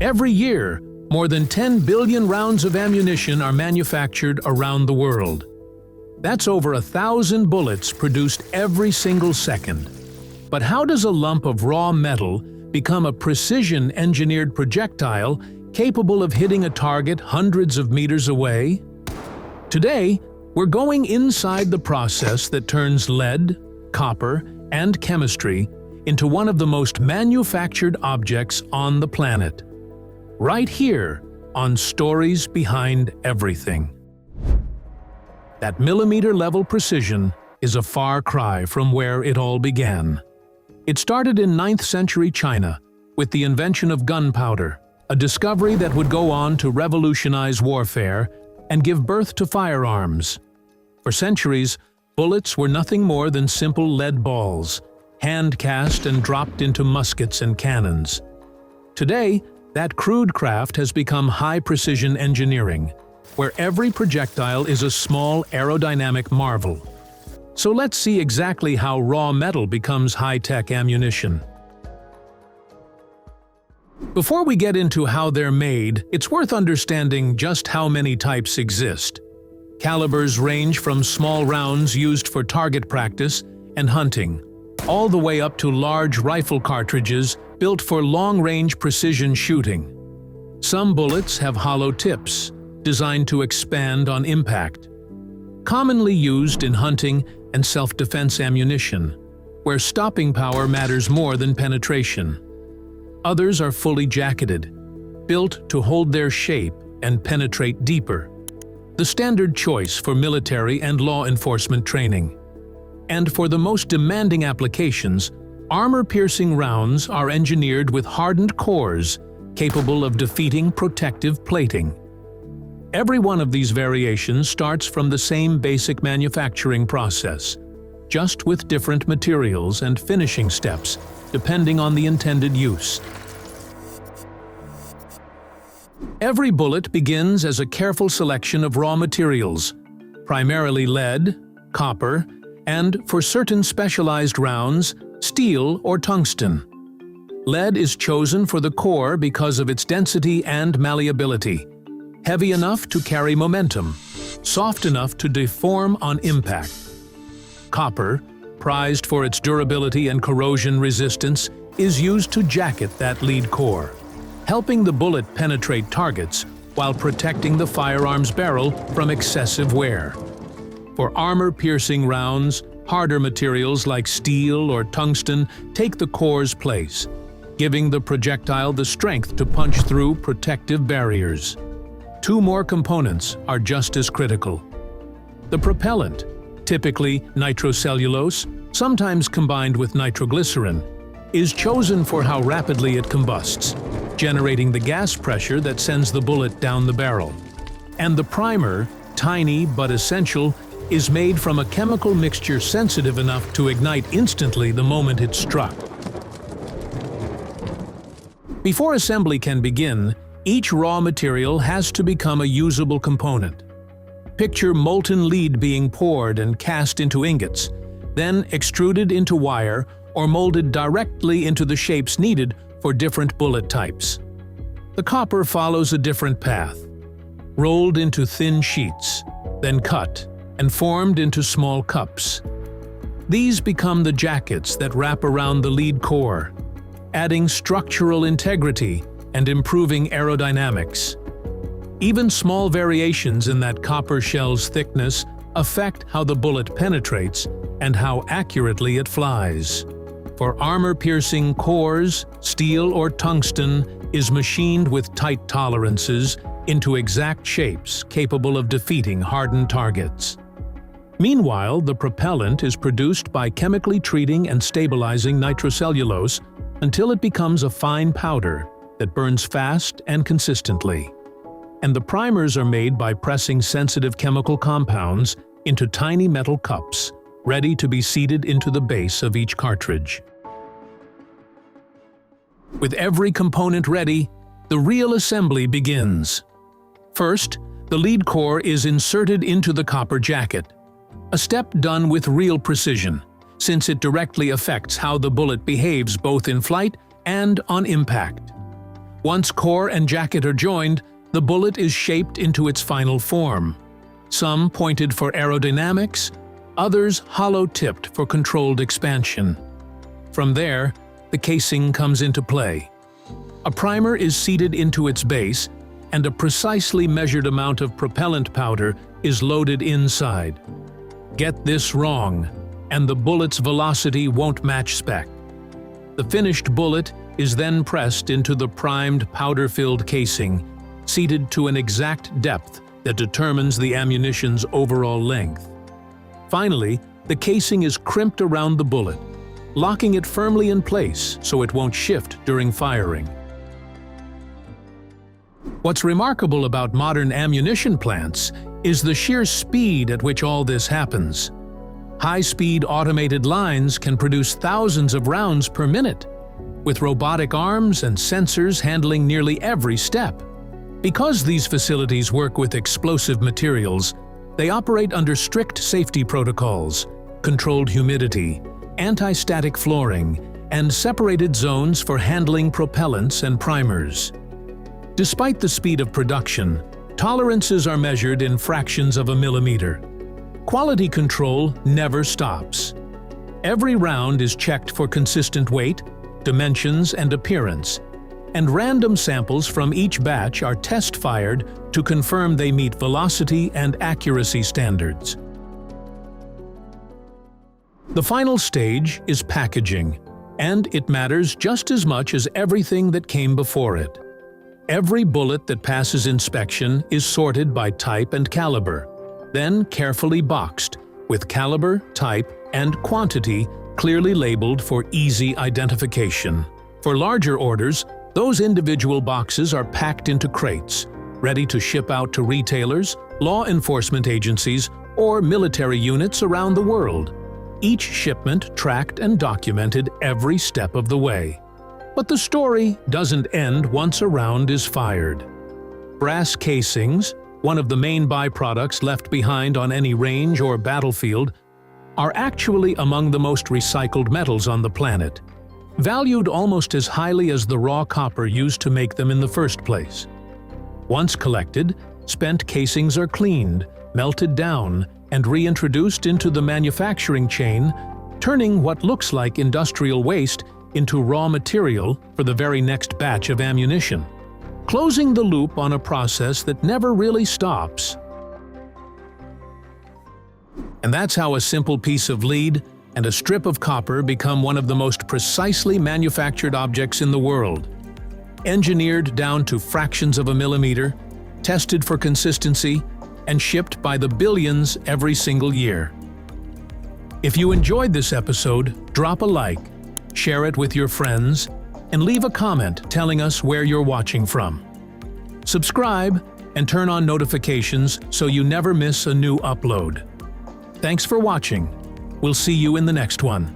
Every year, more than 10 billion rounds of ammunition are manufactured around the world. That's over 1,000 bullets produced every single second. But how does a lump of raw metal become a precision-engineered projectile capable of hitting a target hundreds of meters away? Today, we're going inside the process that turns lead, copper, and chemistry into one of the most manufactured objects on the planet. Right here on Stories Behind Everything. That millimeter-level precision is a far cry from where it all began. It started in 9th century China with the invention of gunpowder, a discovery that would go on to revolutionize warfare and give birth to firearms. For centuries, bullets were nothing more than simple lead balls, hand-cast and dropped into muskets and cannons. Today, that crude craft has become high-precision engineering, where every projectile is a small aerodynamic marvel. So let's see exactly how raw metal becomes high-tech ammunition. Before we get into how they're made, it's worth understanding just how many types exist. Calibers range from small rounds used for target practice and hunting, all the way up to large rifle cartridges built for long-range precision shooting. Some bullets have hollow tips, designed to expand on impact. Commonly used in hunting and self-defense ammunition, where stopping power matters more than penetration. Others are fully jacketed, built to hold their shape and penetrate deeper. The standard choice for military and law enforcement training. And for the most demanding applications, armor-piercing rounds are engineered with hardened cores capable of defeating protective plating. Every one of these variations starts from the same basic manufacturing process, just with different materials and finishing steps, depending on the intended use. Every bullet begins as a careful selection of raw materials, primarily lead, copper, and, for certain specialized rounds, steel or tungsten. Lead is chosen for the core because of its density and malleability. Heavy enough to carry momentum, soft enough to deform on impact. Copper, prized for its durability and corrosion resistance, is used to jacket that lead core, helping the bullet penetrate targets while protecting the firearm's barrel from excessive wear. For armor-piercing rounds, harder materials like steel or tungsten take the core's place, giving the projectile the strength to punch through protective barriers. Two more components are just as critical. The propellant, typically nitrocellulose, sometimes combined with nitroglycerin, is chosen for how rapidly it combusts, generating the gas pressure that sends the bullet down the barrel. And the primer, tiny but essential, is made from a chemical mixture sensitive enough to ignite instantly the moment it's struck. Before assembly can begin, each raw material has to become a usable component. Picture molten lead being poured and cast into ingots, then extruded into wire or molded directly into the shapes needed for different bullet types. The copper follows a different path, rolled into thin sheets, then cut and formed into small cups. These become the jackets that wrap around the lead core, adding structural integrity and improving aerodynamics. Even small variations in that copper shell's thickness affect how the bullet penetrates and how accurately it flies. For armor-piercing cores, steel or tungsten is machined with tight tolerances into exact shapes capable of defeating hardened targets. Meanwhile, the propellant is produced by chemically treating and stabilizing nitrocellulose until it becomes a fine powder that burns fast and consistently. And the primers are made by pressing sensitive chemical compounds into tiny metal cups, ready to be seated into the base of each cartridge. With every component ready, the real assembly begins. First, the lead core is inserted into the copper jacket, a step done with real precision, since it directly affects how the bullet behaves both in flight and on impact. Once core and jacket are joined, the bullet is shaped into its final form. Some pointed for aerodynamics, others hollow-tipped for controlled expansion. From there, the casing comes into play. A primer is seated into its base, and a precisely measured amount of propellant powder is loaded inside. Get this wrong, and the bullet's velocity won't match spec. The finished bullet is then pressed into the primed, powder-filled casing, seated to an exact depth that determines the ammunition's overall length. Finally, the casing is crimped around the bullet, locking it firmly in place so it won't shift during firing. What's remarkable about modern ammunition plants is the sheer speed at which all this happens. High-speed automated lines can produce thousands of rounds per minute, with robotic arms and sensors handling nearly every step. Because these facilities work with explosive materials, they operate under strict safety protocols, controlled humidity, anti-static flooring, and separated zones for handling propellants and primers. Despite the speed of production, tolerances are measured in fractions of a millimeter. Quality control never stops. Every round is checked for consistent weight, dimensions, and appearance, and random samples from each batch are test-fired to confirm they meet velocity and accuracy standards. The final stage is packaging, and it matters just as much as everything that came before it. Every bullet that passes inspection is sorted by type and caliber, then carefully boxed, with caliber, type, and quantity clearly labeled for easy identification. For larger orders, those individual boxes are packed into crates, ready to ship out to retailers, law enforcement agencies, or military units around the world. Each shipment tracked and documented every step of the way. But the story doesn't end once a round is fired. Brass casings, one of the main byproducts left behind on any range or battlefield, are actually among the most recycled metals on the planet, valued almost as highly as the raw copper used to make them in the first place. Once collected, spent casings are cleaned, melted down, and reintroduced into the manufacturing chain, turning what looks like industrial waste into raw material for the very next batch of ammunition, closing the loop on a process that never really stops. And that's how a simple piece of lead and a strip of copper become one of the most precisely manufactured objects in the world. Engineered down to fractions of a millimeter, tested for consistency, and shipped by the billions every single year. If you enjoyed this episode, drop a like, share it with your friends, and leave a comment telling us where you're watching from. Subscribe and turn on notifications so you never miss a new upload. Thanks for watching. We'll see you in the next one.